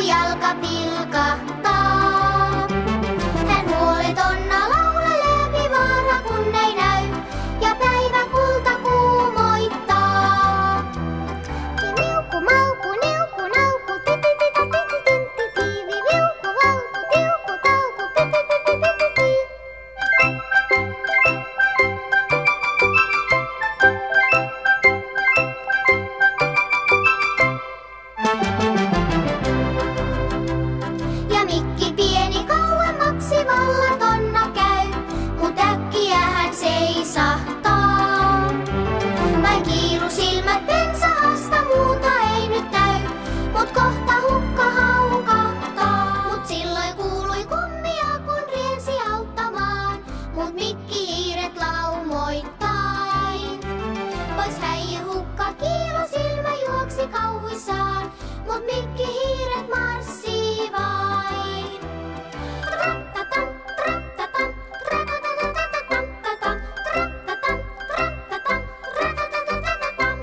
jalka pilkahtaa. Hän huoletonna laulelee, vaara kun ei näy, ja päivä kulta kuumoittaa. Miuku, mauku, niuku, nauku, tititita, tititintitiivi, viuku, vauku, tiuku, tauku, pipipipipipipip. Ja mikki pieni kauemmaksi vallatonna käy, mut äkkiä hän seisahtaa. Vain kiilu silmät pensaasta, muuta ei nyt näy, mut kohta hukka haukahtaa. Mut silloin kuului kummia, kun riensi auttamaan, mut mikki hiiret laumoittain. Pois häijy hukka, kiilu silmä juoksi kauhuissaan, mut mikki hiiret marssii vain. Trattatam, trattatam, tratatatatam, trattatam, trattatam, tratatatatam.